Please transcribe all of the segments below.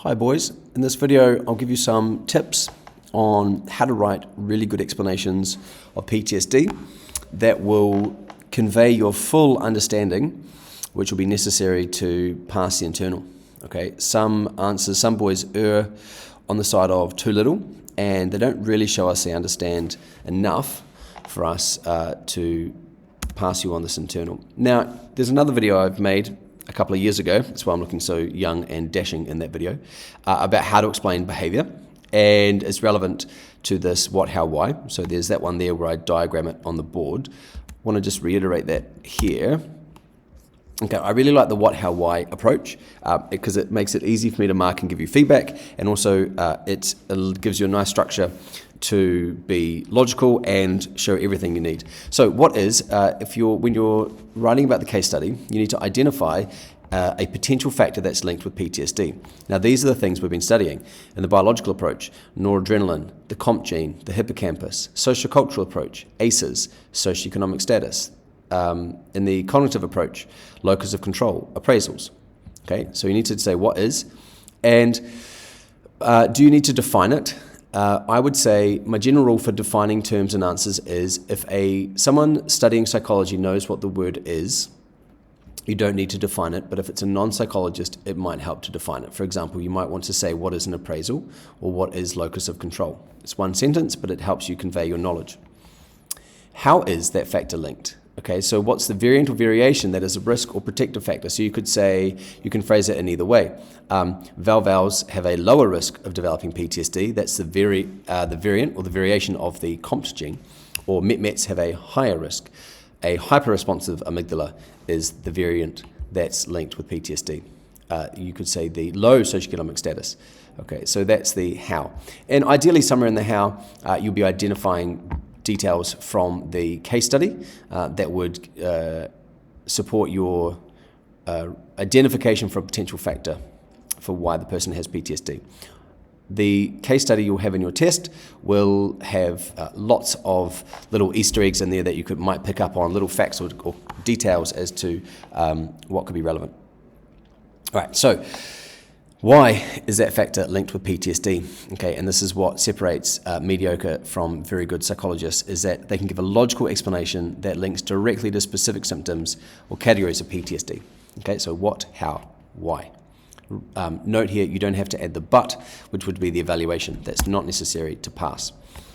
Hi boys, in this video I'll give you some tips on how to write really good explanations of PTSD that will convey your full understanding, which will be necessary to pass the internal. Okay, some boys err on the side of too little, and they don't really show us they understand enough for us to pass you on this internal. Now, there's another video I've made a couple of years ago, that's why I'm looking so young and dashing in that video, about how to explain behavior, and it's relevant to this what, how, why. So there's that one there where I diagram it on the board. I want to just reiterate that here. Okay, I really like the what, how, why approach because it makes it easy for me to mark and give you feedback, and also it gives you a nice structure to be logical and show everything you need. So what is, when you're writing about the case study, you need to identify a potential factor that's linked with PTSD. Now these are the things we've been studying in the biological approach: noradrenaline, the COMT gene, the hippocampus; sociocultural approach, ACEs, socioeconomic status; in the cognitive approach, locus of control, appraisals. Okay, so you need to say what is, and do you need to define it? I would say my general rule for defining terms and answers is if someone studying psychology knows what the word is, you don't need to define it, but if it's a non-psychologist, it might help to define it. For example, you might want to say what is an appraisal or what is locus of control. It's one sentence, but it helps you convey your knowledge. How is that factor linked? Okay, so what's the variant or variation that is a risk or protective factor? So you could say, you can phrase it in either way. Valvals have a lower risk of developing PTSD. That's the variant or the variation of the COMT gene. Or MET-METs have a higher risk. A hyper-responsive amygdala is the variant that's linked with PTSD. You could say the low socioeconomic status. Okay, so that's the how. And ideally, somewhere in the how, you'll be identifying details from the case study that would support your identification for a potential factor for why the person has PTSD. The case study you'll have in your test will have lots of little Easter eggs in there that you might pick up on, little facts or details as to what could be relevant. All right, so why is that factor linked with PTSD? Okay, and this is what separates mediocre from very good psychologists, is that they can give a logical explanation that links directly to specific symptoms or categories of PTSD. Okay, so what, how, why? Note here, you don't have to add the but, which would be the evaluation. That's not necessary to pass.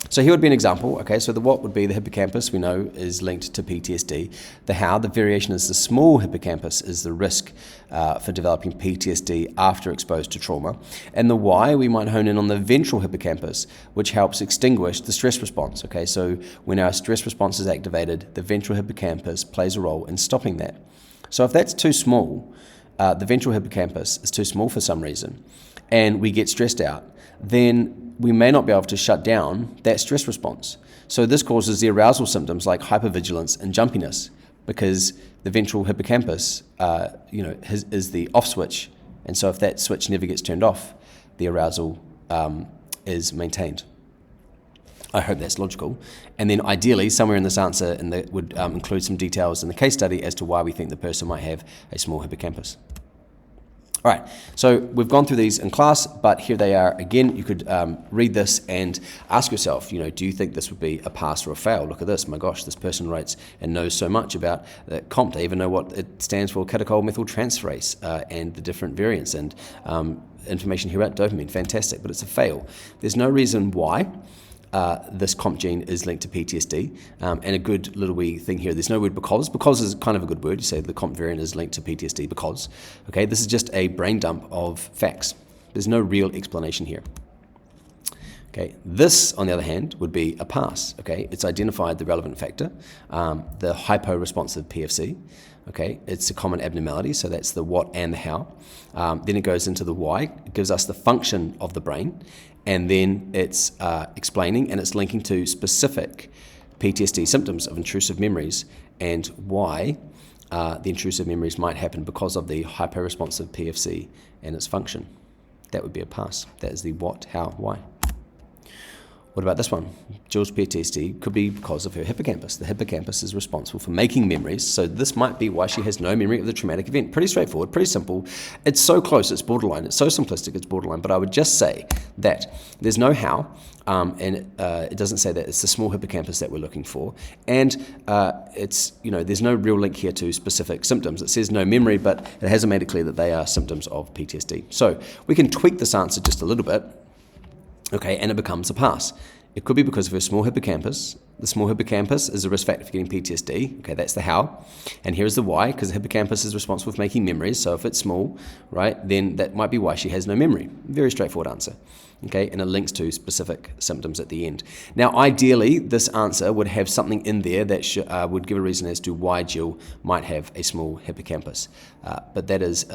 So here would be an example. Okay, so the what would be the hippocampus, we know, is linked to PTSD. The how, the variation is the small hippocampus is the risk for developing PTSD after exposed to trauma. And the why, we might hone in on the ventral hippocampus, which helps extinguish the stress response. Okay, so when our stress response is activated, the ventral hippocampus plays a role in stopping that. So if that's too small, the ventral hippocampus is too small for some reason, and we get stressed out, then we may not be able to shut down that stress response. So this causes the arousal symptoms like hypervigilance and jumpiness, because the ventral hippocampus is the off switch, and so if that switch never gets turned off, the arousal is maintained. I hope that's logical. And then ideally, somewhere in this answer would include some details in the case study as to why we think the person might have a small hippocampus. All right, so we've gone through these in class, but here they are again. You could read this and ask yourself, do you think this would be a pass or a fail? Look at this, my gosh, this person writes and knows so much about the COMT. They even know what it stands for, catechol-methyltransferase, and the different variants, and information here about dopamine. Fantastic, but it's a fail. There's no reason why this COMT gene is linked to PTSD, and a good little wee thing here, there's no word because. Because is kind of a good word. You say the COMT variant is linked to PTSD because. Okay, this is just a brain dump of facts. There's no real explanation here. Okay, this, on the other hand, would be a pass. Okay, it's identified the relevant factor, the hypo-responsive PFC. Okay, it's a common abnormality, so that's the what and the how. Then it goes into the why. It gives us the function of the brain, and then it's explaining and it's linking to specific PTSD symptoms of intrusive memories and why the intrusive memories might happen because of the hyper-responsive PFC and its function. That would be a pass. That is the what, how, why. What about this one? Jill's PTSD could be because of her hippocampus. The hippocampus is responsible for making memories, so this might be why she has no memory of the traumatic event. Pretty straightforward, pretty simple. It's so close, it's borderline. It's so simplistic, it's borderline. But I would just say that there's no how, and it doesn't say that it's the small hippocampus that we're looking for. And it's, there's no real link here to specific symptoms. It says no memory, but it hasn't made it clear that they are symptoms of PTSD. So we can tweak this answer just a little bit. Okay, and it becomes a pass. It could be because of her small hippocampus. The small hippocampus is a risk factor for getting PTSD. Okay, that's the how. And here's the why, because the hippocampus is responsible for making memories. So if it's small, right, then that might be why she has no memory. Very straightforward answer. Okay, and it links to specific symptoms at the end. Now, ideally, this answer would have something in there that would give a reason as to why Jill might have a small hippocampus. But that is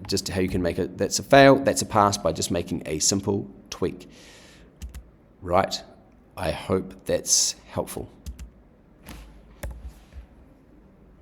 just how you can make it. That's a fail, that's a pass by just making a simple tweak. Right, I hope that's helpful.